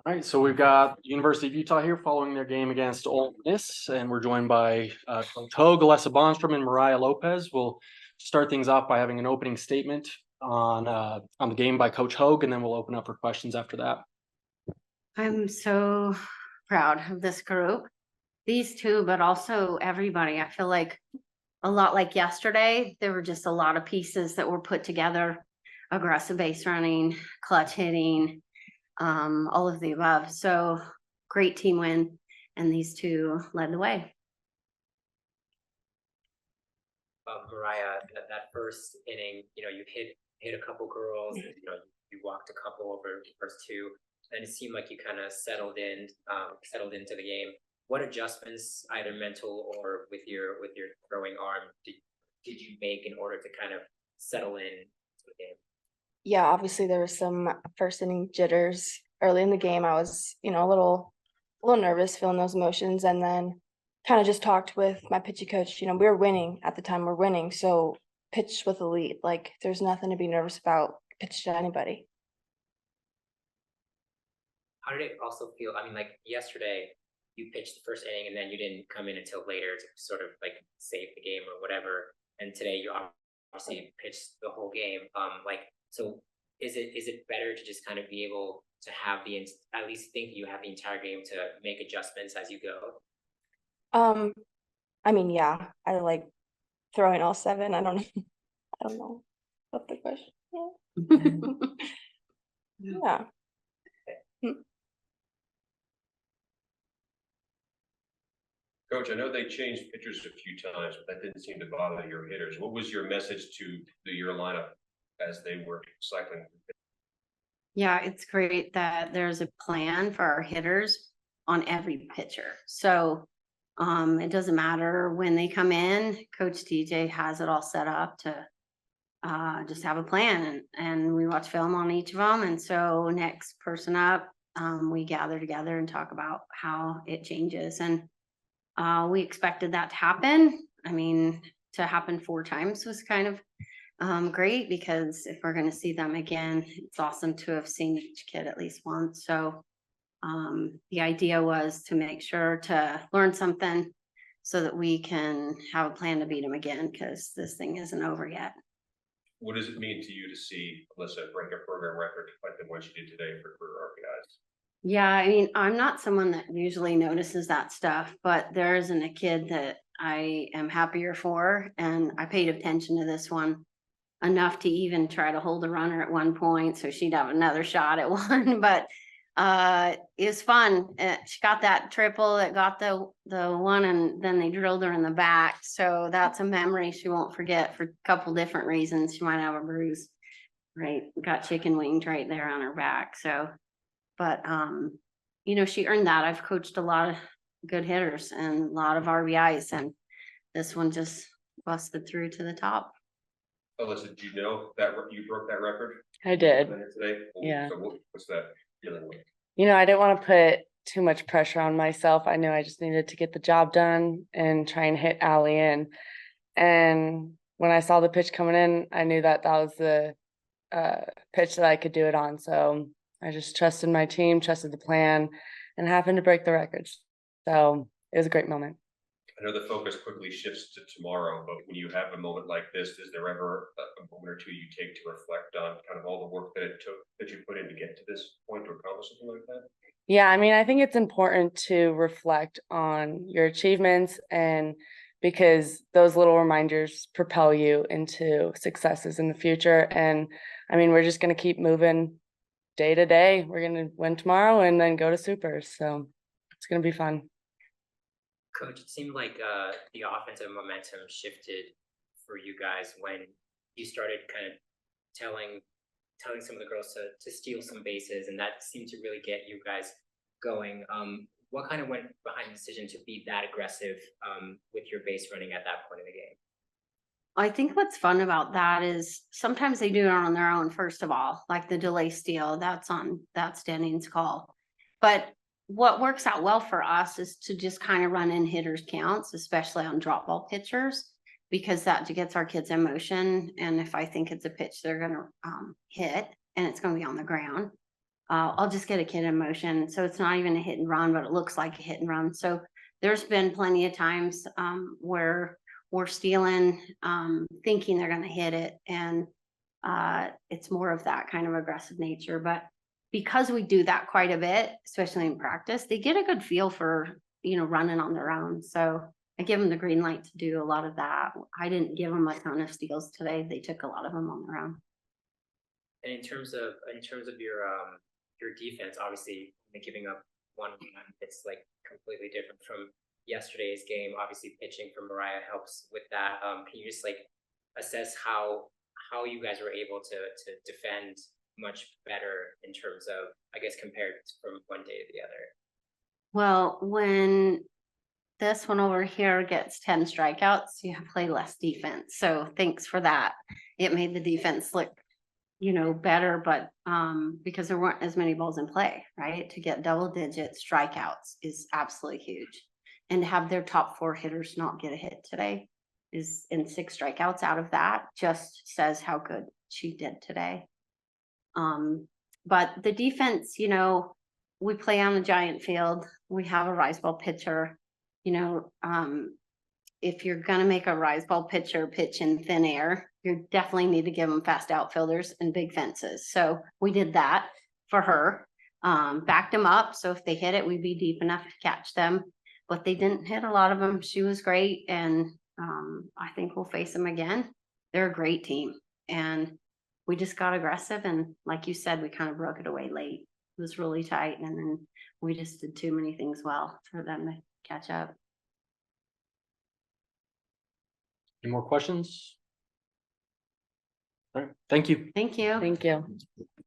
All right, so we've got University of Utah here following their game against Ole Miss, and we're joined by Coach Hogue, Alessa Bonstrom, and Mariah Lopez. We'll start things off by having an opening statement on the game by Coach Hogue, and then we'll open up for questions after that. I'm so proud of this group, these two, but also everybody. I feel like a lot like yesterday, there were just a lot of pieces that were put together: aggressive base running, clutch hitting, all of the above. So great team win, and these two led the way. Mariah, that first inning, you hit a couple girls, you walked a couple over the first two, and it seemed like you kind of settled into the game. What adjustments, either mental or with your throwing arm, did you make in order to kind of settle in to the game? Yeah, obviously there was some first inning jitters early in the game. I was, a little nervous feeling those emotions, and then kind of just talked with my pitching coach. We were winning at the time. We're winning, so pitch with a lead. Like, there's nothing to be nervous about. Pitch to anybody. How did it also feel? I mean, like yesterday, you pitched the first inning and then you didn't come in until later to sort of like save the game or whatever. And today you obviously pitched the whole game. So is it better to just kind of be able to have at least think you have the entire game to make adjustments as you go? I mean, yeah, I like throwing all seven. I don't know what the question. Yeah. Coach, I know they changed pitchers a few times, but that didn't seem to bother your hitters. What was your message to your lineup as they were cycling? Yeah, it's great that there's a plan for our hitters on every pitcher. So it doesn't matter when they come in. Coach DJ has it all set up to just have a plan, and we watch film on each of them. And so next person up, we gather together and talk about how it changes. And we expected that to happen. I mean, to happen 4 times was kind of great, because if we're going to see them again, it's awesome to have seen each kid at least once. So the idea was to make sure to learn something so that we can have a plan to beat them again, because this thing isn't over yet. What does it mean to you to see Alessa break a program record like the one she did today for career RBIs? Yeah, I mean, I'm not someone that usually notices that stuff, but there isn't a kid that I am happier for. And I paid attention to this one enough to even try to hold a runner at one point so she'd have another shot at one. But it was fun. She got that triple that got the one, and then they drilled her in the back. So that's a memory she won't forget for a couple different reasons. She might have a bruise, right? Got chicken wings right there on her back. So, but she earned that. I've coached a lot of good hitters and a lot of RBIs, and this one just busted through to the top. Alessa, did you know that you broke that record? I did. Today? Yeah. So what's that feeling like? I didn't want to put too much pressure on myself. I knew I just needed to get the job done and try and hit Allie in. And when I saw the pitch coming in, I knew that was the pitch that I could do it on. So I just trusted my team, trusted the plan, and happened to break the records. So it was a great moment. I know the focus quickly shifts to tomorrow, but when you have a moment like this, is there ever a moment or two you take to reflect on kind of all the work that it took that you put in to get to this point to accomplish something like that? Yeah, I mean, I think it's important to reflect on your achievements, and because those little reminders propel you into successes in the future. And I mean, we're just going to keep moving day to day. We're going to win tomorrow and then go to Supers. So it's going to be fun. Coach, it seemed like the offensive momentum shifted for you guys when you started kind of telling some of the girls to steal some bases, and that seemed to really get you guys going. What kind of went behind the decision to be that aggressive with your base running at that point in the game? I think what's fun about that is sometimes they do it on their own, first of all, like the delay steal, that's Denning's call. But what works out well for us is to just kind of run in hitters counts, especially on drop ball pitchers, because that gets our kids in motion. And if I think it's a pitch they're going to hit and it's going to be on the ground, I'll just get a kid in motion. So it's not even a hit and run, but it looks like a hit and run. So there's been plenty of times where we're stealing, thinking they're going to hit it. And it's more of that kind of aggressive nature. But because we do that quite a bit, especially in practice, they get a good feel for, running on their own. So I give them the green light to do a lot of that. I didn't give them a ton of steals today. They took a lot of them on their own. And in terms of your defense, obviously giving up one, it's like completely different from yesterday's game. Obviously, pitching for Mariah helps with that. Can you just like assess how you guys were able to defend much better in terms of, I guess, compared from one day to the other? Well, when this one over here gets 10 strikeouts, you play less defense. So thanks for that. It made the defense look, better, but because there weren't as many balls in play, right? To get double-digit strikeouts is absolutely huge. And to have their top 4 hitters not get a hit today is in 6 strikeouts out of that just says how good she did today. But the defense, we play on a giant field. We have a rise ball pitcher. If you're going to make a rise ball pitcher pitch in thin air, you definitely need to give them fast outfielders and big fences. So we did that for her, backed them up. So if they hit it, we'd be deep enough to catch them, but they didn't hit a lot of them. She was great. And I think we'll face them again. They're a great team. And we just got aggressive. And like you said, we kind of broke it away late. It was really tight. And then we just did too many things well for them to catch up. Any more questions? All right, thank you. Thank you. Thank you.